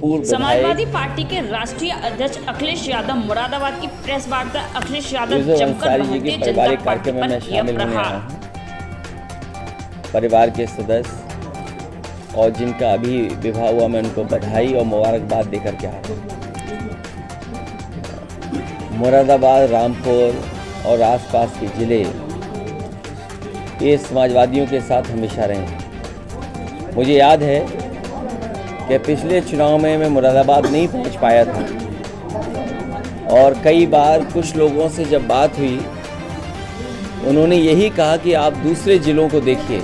पूर्व समाजवादी पार्टी के राष्ट्रीय अध्यक्ष अखिलेश यादव मुरादाबाद की प्रेस वार्ता। अखिलेश यादव जमकर भारतीय जनता पार्टी पर किया प्रहार। परिवार के सदस्य और जिनका अभी विवाह हुआ, मैं उनको बधाई और मुबारकबाद देकर के आ रहा हूँ। मुरादाबाद, रामपुर और आसपास के ज़िले ये समाजवादियों के साथ हमेशा रहे हैं। मुझे याद है कि पिछले चुनाव में मैं मुरादाबाद नहीं पहुंच पाया था और कई बार कुछ लोगों से जब बात हुई, उन्होंने यही कहा कि आप दूसरे ज़िलों को देखिए,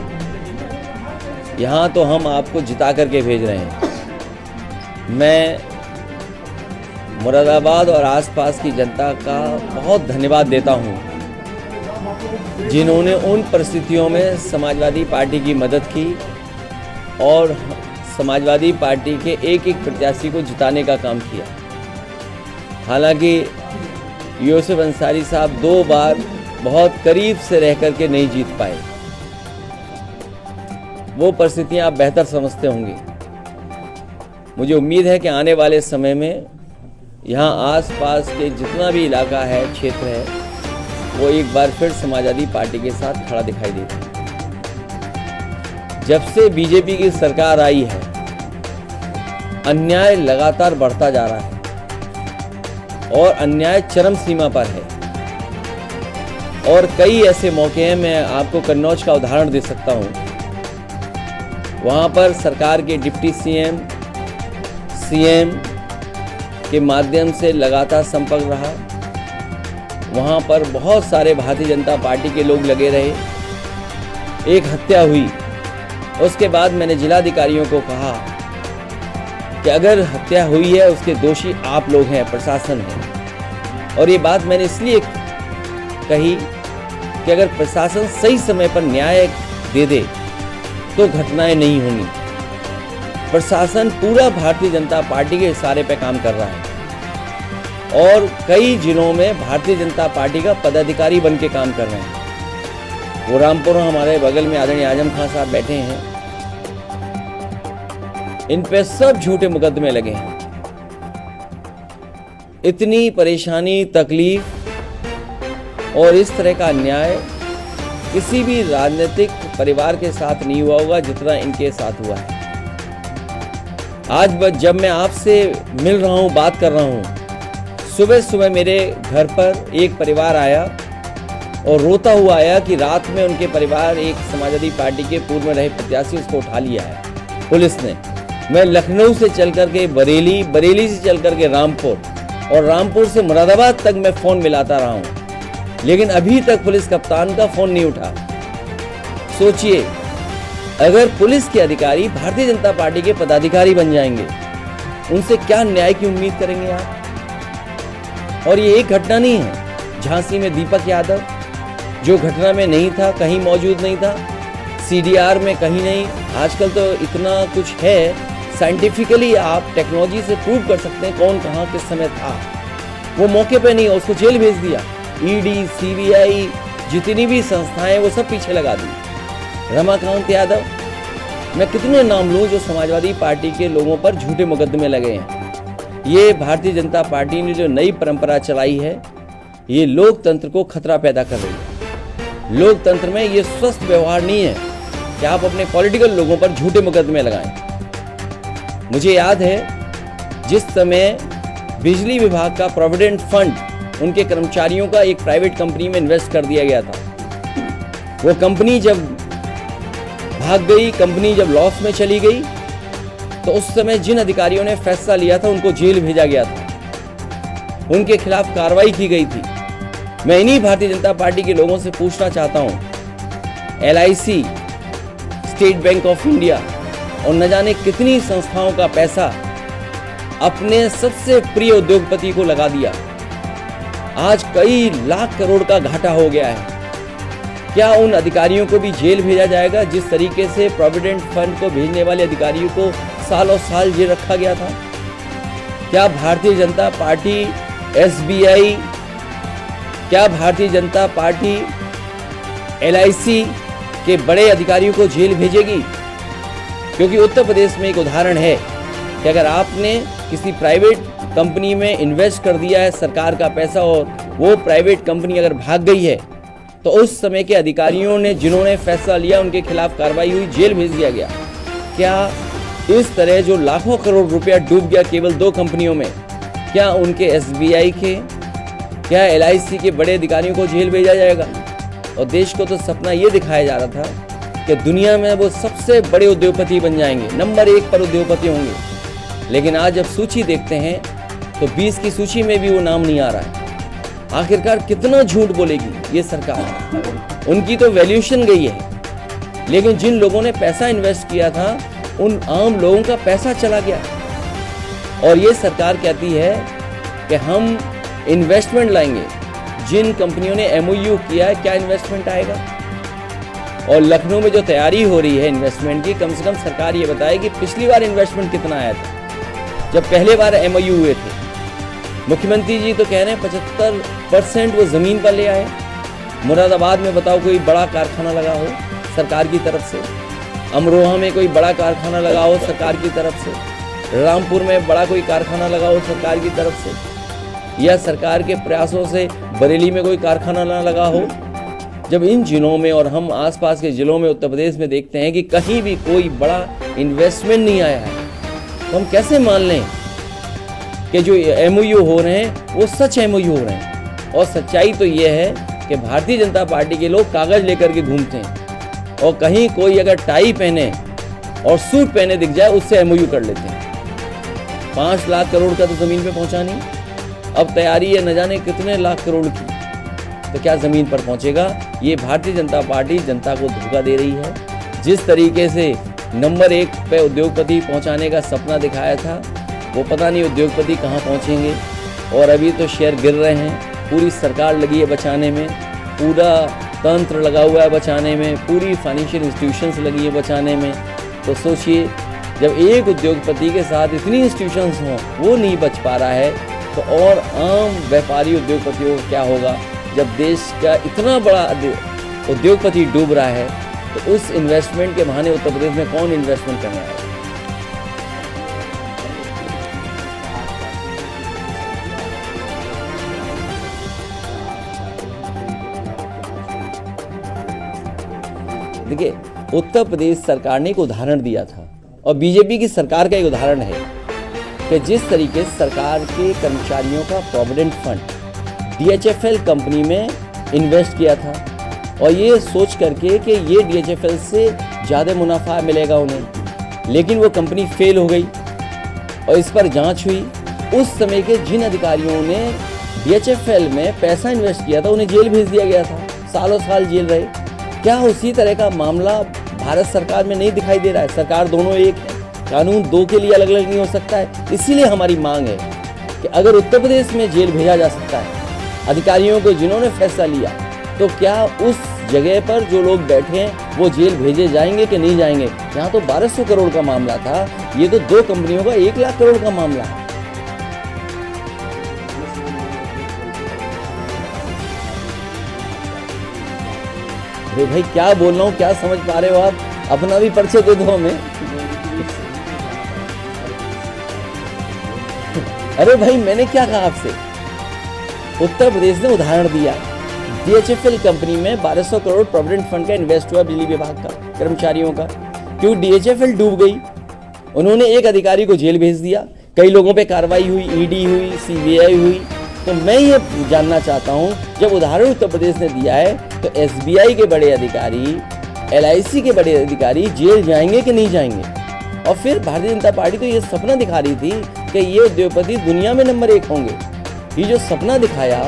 यहाँ तो हम आपको जिता करके भेज रहे हैं। मैं मुरादाबाद और आसपास की जनता का बहुत धन्यवाद देता हूँ, जिन्होंने उन परिस्थितियों में समाजवादी पार्टी की मदद की और समाजवादी पार्टी के एक एक प्रत्याशी को जिताने का काम किया। हालांकि यूसुफ अंसारी साहब 2 बार बहुत करीब से रह कर के नहीं जीत पाए। वो परिस्थितियां आप बेहतर समझते होंगे। मुझे उम्मीद है कि आने वाले समय में यहाँ आसपास के जितना भी इलाका है, क्षेत्र है, वो एक बार फिर समाजवादी पार्टी के साथ खड़ा दिखाई देता है। जब से बीजेपी की सरकार आई है, अन्याय लगातार बढ़ता जा रहा है और अन्याय चरम सीमा पर है। और कई ऐसे मौके हैं, मैं आपको कन्नौज का उदाहरण दे सकता हूँ। वहाँ पर सरकार के डिप्टी सीएम के माध्यम से लगातार संपर्क रहा। वहाँ पर बहुत सारे भारतीय जनता पार्टी के लोग लगे रहे। एक हत्या हुई, उसके बाद मैंने जिलाधिकारियों को कहा कि अगर हत्या हुई है उसके दोषी आप लोग हैं, प्रशासन है। और ये बात मैंने इसलिए कही कि अगर प्रशासन सही समय पर न्याय दे दे तो घटनाएं नहीं होंगी। प्रशासन पूरा भारतीय जनता पार्टी के इशारे पे काम कर रहा है और कई जिलों में भारतीय जनता पार्टी का पदाधिकारी बन के काम कर रहे हैं। वो रामपुर हमारे बगल में आदरणीय आजम खान साहब बैठे हैं, इन पे सब झूठे मुकदमे लगे हैं। इतनी परेशानी, तकलीफ और इस तरह का अन्याय किसी भी राजनीतिक परिवार के साथ नहीं हुआ होगा जितना इनके साथ हुआ है। आज जब मैं आपसे मिल रहा हूं, बात कर रहा हूं, सुबह सुबह मेरे घर पर एक परिवार आया और रोता हुआ आया कि रात में उनके परिवार, एक समाजवादी पार्टी के पूर्व में रहे प्रत्याशी, उसको उठा लिया है पुलिस ने। मैं लखनऊ से चल करके बरेली, बरेली से चल करके रामपुर और रामपुर से मुरादाबाद तक मैं फ़ोन मिलाता रहा हूँ, लेकिन अभी तक पुलिस कप्तान का फ़ोन नहीं उठा। सोचिए, अगर पुलिस के अधिकारी भारतीय जनता पार्टी के पदाधिकारी बन जाएंगे, उनसे क्या न्याय की उम्मीद करेंगे आप? और ये एक घटना नहीं है। झांसी में दीपक यादव, जो घटना में नहीं था, कहीं मौजूद नहीं था, सीडीआर में कहीं नहीं। आजकल तो इतना कुछ है, साइंटिफिकली आप टेक्नोलॉजी से प्रूव कर सकते हैं कौन कहाँ किस समय था। वो मौके पे नहीं, उसको जेल भेज दिया। ईडी, सीबीआई, जितनी भी संस्थाएं, वो सब पीछे लगा दी। रमाकांत यादव, मैं कितने नाम लूं जो समाजवादी पार्टी के लोगों पर झूठे मुकदमे लगे हैं। ये भारतीय जनता पार्टी ने जो नई परंपरा चलाई है, ये लोकतंत्र को खतरा पैदा कर रही है। लोकतंत्र में ये स्वस्थ व्यवहार नहीं है कि आप अपने पॉलिटिकल लोगों पर झूठे मुकदमे लगाएं। मुझे याद है, जिस समय बिजली विभाग का प्रोविडेंट फंड उनके कर्मचारियों का एक प्राइवेट कंपनी में इन्वेस्ट कर दिया गया था। वो कंपनी जब भाग गई, कंपनी जब लॉस में चली गई, तो उस समय जिन अधिकारियों ने फैसला लिया था उनको जेल भेजा गया था, उनके खिलाफ कार्रवाई की गई थी। मैं इन्हीं भारतीय जनता पार्टी के लोगों से पूछना चाहता हूं, LIC, state bank of India और न जाने कितनी संस्थाओं का पैसा अपने सबसे प्रिय उद्योगपति को लगा दिया। आज कई लाख करोड़ का घाटा हो गया है। क्या उन अधिकारियों को भी जेल भेजा जाएगा जिस तरीके से प्रोविडेंट फंड को भेजने वाले अधिकारियों को सालों साल जेल रखा गया था? क्या भारतीय जनता पार्टी SBI, क्या भारतीय जनता पार्टी LIC के बड़े अधिकारियों को जेल भेजेगी? क्योंकि उत्तर प्रदेश में एक उदाहरण है कि अगर आपने किसी प्राइवेट कंपनी में इन्वेस्ट कर दिया है सरकार का पैसा और वो प्राइवेट कंपनी अगर भाग गई है तो उस समय के अधिकारियों ने जिन्होंने फैसला लिया उनके खिलाफ कार्रवाई हुई, जेल भेज दिया गया। क्या इस तरह जो लाखों करोड़ रुपया डूब गया केवल 2 कंपनियों में, क्या उनके SBI के, क्या LIC के बड़े अधिकारियों को जेल भेजा जाएगा? और देश को तो सपना ये दिखाया जा रहा था कि दुनिया में वो सबसे बड़े उद्योगपति बन जाएंगे, नंबर 1 पर उद्योगपति होंगे। लेकिन आज जब सूची देखते हैं तो 20 की सूची में भी वो नाम नहीं आ रहा है। आखिरकार कितना झूठ बोलेगी ये सरकार? उनकी तो वैल्यूएशन गई है, लेकिन जिन लोगों ने पैसा इन्वेस्ट किया था उन आम लोगों का पैसा चला गया। और ये सरकार कहती है कि हम इन्वेस्टमेंट लाएंगे। जिन कंपनियों ने MOU किया है, क्या इन्वेस्टमेंट आएगा? और लखनऊ में जो तैयारी हो रही है इन्वेस्टमेंट की, कम से कम सरकार ये बताए कि पिछली बार इन्वेस्टमेंट कितना आया था जब पहले बार MOU हुए थे। मुख्यमंत्री जी तो कह रहे हैं 75% वो ज़मीन पर ले आए। मुरादाबाद में बताओ कोई बड़ा कारखाना लगा हो सरकार की तरफ से, अमरोहा में कोई बड़ा कारखाना लगा हो सरकार की तरफ से, रामपुर में बड़ा कोई कारखाना लगा हो सरकार की तरफ से, या सरकार के प्रयासों से बरेली में कोई कारखाना ना लगा हो। जब इन जिलों में और हम आसपास के जिलों में उत्तर प्रदेश में देखते हैं कि कहीं भी कोई बड़ा इन्वेस्टमेंट नहीं आया है, तो हम कैसे मान लें कि जो MOU हो रहे हैं वो सच MOU हो रहे हैं? और सच्चाई तो ये है कि भारतीय जनता पार्टी के लोग कागज़ लेकर के घूमते हैं और कहीं कोई अगर टाई पहने और सूट पहने दिख जाए उससे MOU कर लेते हैं। 5 लाख करोड़ का तो ज़मीन पे पहुंचा नहीं, अब तैयारी है न जाने कितने लाख करोड़ की, तो क्या ज़मीन पर पहुंचेगा? ये भारतीय जनता पार्टी जनता को धोखा दे रही है। जिस तरीके से नंबर 1 पे उद्योगपति पहुंचाने का सपना दिखाया था, वो पता नहीं उद्योगपति कहाँ पहुंचेंगे। और अभी तो शेयर गिर रहे हैं, पूरी सरकार लगी है बचाने में, पूरा तंत्र लगा हुआ है बचाने में, पूरी फाइनेंशियल इंस्टीट्यूशंस लगी है बचाने में। तो सोचिए, जब एक उद्योगपति के साथ इतनी इंस्टीट्यूशंस हों वो नहीं बच पा रहा है, तो और आम व्यापारी उद्योगपतियों को क्या होगा? जब देश का इतना बड़ा उद्योगपति डूब रहा है तो उस इन्वेस्टमेंट के बहाने उत्तर प्रदेश में कौन इन्वेस्टमेंट करने आएगा? देखिए, उत्तर प्रदेश सरकार ने एक उदाहरण दिया था और बीजेपी की सरकार का एक उदाहरण है कि जिस तरीके से सरकार के कर्मचारियों का प्रोविडेंट फंड DHFL कंपनी में इन्वेस्ट किया था और ये सोच करके कि ये DHFL से ज़्यादा मुनाफा मिलेगा उन्हें, लेकिन वो कंपनी फेल हो गई और इस पर जांच हुई। उस समय के जिन अधिकारियों ने DHFL में पैसा इन्वेस्ट किया था उन्हें जेल भेज दिया गया था, सालों साल जेल रहे। क्या उसी तरह का मामला भारत सरकार में नहीं दिखाई दे रहा है? सरकार दोनों एक है, कानून 2 के लिए अलग अलग नहीं हो सकता है। इसीलिए हमारी मांग है कि अगर उत्तर प्रदेश में जेल भेजा जा सकता है अधिकारियों को जिन्होंने फैसला लिया, तो क्या उस जगह पर जो लोग बैठे हैं वो जेल भेजे जाएंगे कि नहीं जाएंगे? यहाँ तो 1200 करोड़ का मामला था, ये तो 2 कंपनियों का 1 लाख करोड़ का मामला है। अरे भाई क्या बोल रहा हूँ, क्या समझ पा रहे हो आप? अपना भी परिचय दे दो हमें। अरे भाई मैंने क्या कहा आपसे? उत्तर प्रदेश ने उदाहरण दिया, DHFL कंपनी में 1200 करोड़ प्रोविडेंट फंड का इन्वेस्ट हुआ बिजली विभाग का, कर्मचारियों का। क्यों DHFL डूब गई, उन्होंने एक अधिकारी को जेल भेज दिया, कई लोगों पे कार्रवाई हुई, ED हुई, CBI हुई। तो मैं ये जानना चाहता हूँ, जब उदाहरण उत्तर प्रदेश ने दिया है तो SBI के बड़े अधिकारी, LIC के बड़े अधिकारी जेल जाएंगे कि नहीं जाएंगे? और फिर भारतीय जनता पार्टी तो ये सपना दिखा रही थी कि ये उद्योगपति दुनिया में नंबर 1 होंगे। ये जो सपना दिखाया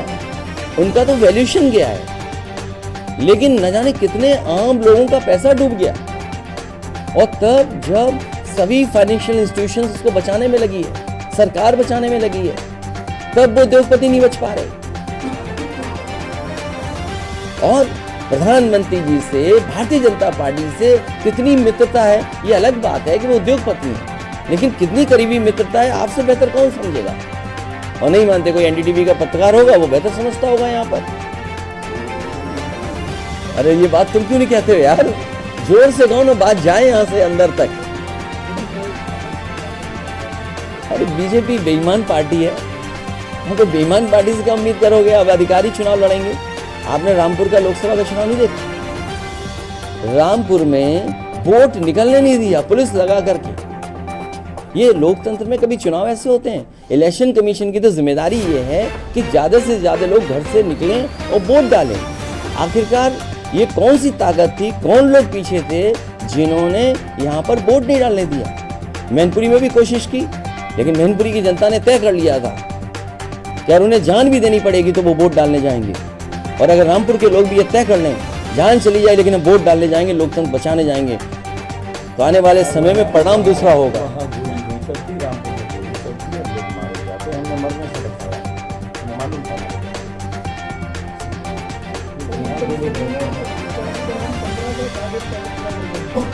उनका तो वैल्यूएशन गया है, लेकिन न जाने कितने आम लोगों का पैसा डूब गया। और तब जब सभी फाइनेंशियल इंस्टीट्यूशंस उसको बचाने में लगी है, सरकार बचाने में लगी है, तब वो उद्योगपति नहीं बच पा रहे। और प्रधानमंत्री जी से, भारतीय जनता पार्टी से कितनी मित्रता है, ये अलग बात है कि वो उद्योगपति है, लेकिन कितनी करीबी मित्रता है आपसे बेहतर कौन समझेगा? और नहीं मानते, कोई NDTV का पत्रकार होगा वो बेहतर समझता होगा यहाँ पर। अरे ये बात तुम क्यों नहीं कहते हो यार? जोर से कहो ना, बात जाए यहाँ से अंदर तक। अरे बीजेपी बेईमान पार्टी है, हम तो बेईमान पार्टी से क्या उम्मीद करोगे? अब अधिकारी चुनाव लड़ेंगे। आपने रामपुर का लोकसभा का चुनाव नहीं देखा? रामपुर में वोट निकलने नहीं दिया पुलिस लगा करके। ये लोकतंत्र में कभी चुनाव ऐसे होते हैं? इलेक्शन कमीशन की तो जिम्मेदारी ये है कि ज्यादा से ज्यादा लोग घर से निकलें और वोट डालें। आखिरकार ये कौन सी ताकत थी, कौन लोग पीछे थे जिन्होंने यहाँ पर वोट नहीं डालने दिया? मैनपुरी में भी कोशिश की, लेकिन मैनपुरी की जनता ने तय कर लिया था कि अगर उन्हें जान भी देनी पड़ेगी तो वो वोट डालने जाएंगे। और अगर रामपुर के लोग भी ये तय कर लें, जान चली जाए लेकिन हम वोट डालने जाएंगे, लोकतंत्र बचाने जाएंगे, तो आने वाले समय में परिणाम दूसरा होगा।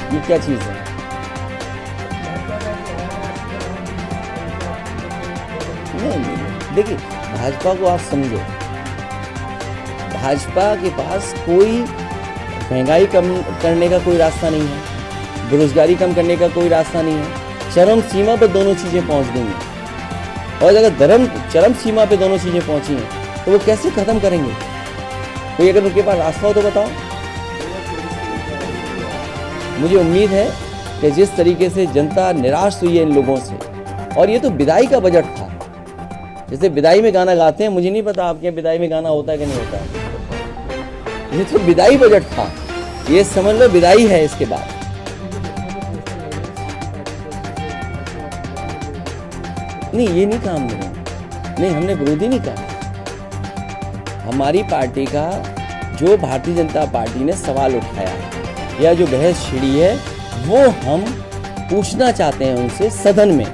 ये क्या चीज है? नहीं, देखिए भाजपा को आप समझो, भाजपा के पास कोई महंगाई कम करने का कोई रास्ता नहीं है, बेरोजगारी कम करने का कोई रास्ता नहीं है। चरम सीमा पर दोनों चीजें पहुंच गई हैं, और अगर चरम सीमा पे दोनों चीजें पहुंची हैं तो वो कैसे खत्म करेंगे? कोई अगर उनके पास रास्ता हो तो बताओ। मुझे उम्मीद है कि जिस तरीके से जनता निराश हुई है इन लोगों से, और ये तो विदाई का बजट था, जैसे विदाई में गाना गाते हैं, मुझे नहीं पता आपके यहाँ विदाई में गाना होता है कि नहीं होता है। ये तो विदाई बजट था, ये समझ लो विदाई है। इसके बाद नहीं, ये नहीं कहा हमने, नहीं हमने विरोधी नहीं कहा। हमारी पार्टी का जो भारतीय जनता पार्टी ने सवाल उठाया है या जो बहस छिड़ी है, वो हम पूछना चाहते हैं उनसे सदन में,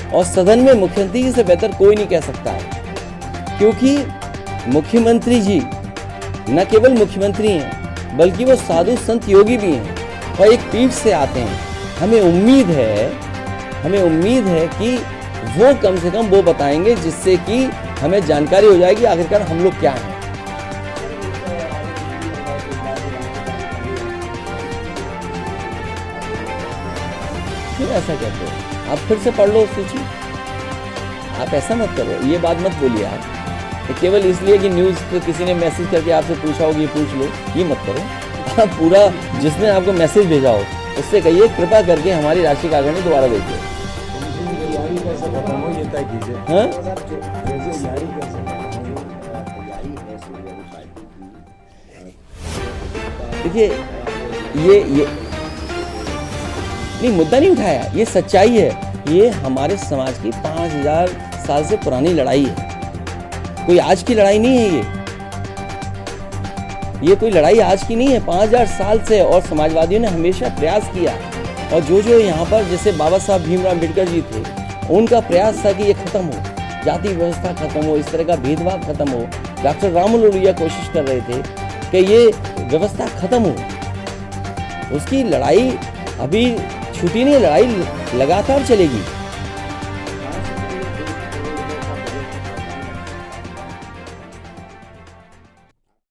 और सदन में मुख्यमंत्री जी से बेहतर कोई नहीं कह सकता है, क्योंकि मुख्यमंत्री जी न केवल मुख्यमंत्री हैं बल्कि वो साधु संत योगी भी हैं और एक पीठ से आते हैं। हमें उम्मीद है कि वो कम से कम वो बताएंगे जिससे कि हमें जानकारी हो जाएगी आखिरकार हम लोग क्या हैं। क्यों ऐसा कहते हो? आप फिर से पढ़ लो सूची। आप ऐसा मत करो, ये बात मत बोलिए आप केवल इसलिए कि न्यूज़ पे किसी ने मैसेज करके आपसे पूछा हो, ये पूछ लो, ये मत करो। आप पूरा जिसने आपको मैसेज भेजा हो उससे कहिए कृपा करके हमारी राशि कागज़ दोबारा देखिए। देखिए ये नहीं, मुद्दा नहीं उठाया, ये सच्चाई है। ये हमारे समाज की 5000 साल से पुरानी लड़ाई है, कोई आज की लड़ाई नहीं है। ये कोई लड़ाई आज की नहीं है, 5000 साल से। और समाजवादियों ने हमेशा प्रयास किया, और जो यहाँ पर जैसे बाबा साहब भीमराव अम्बेडकर जी थे, उनका प्रयास था कि ये खत्म हो, जाति व्यवस्था खत्म हो, इस तरह का भेदभाव खत्म हो। डॉक्टर राममनोहर लोहिया कोशिश कर रहे थे कि ये व्यवस्था खत्म हो। उसकी लड़ाई अभी छुट्टी नहीं है, लड़ाई लगातार चलेगी।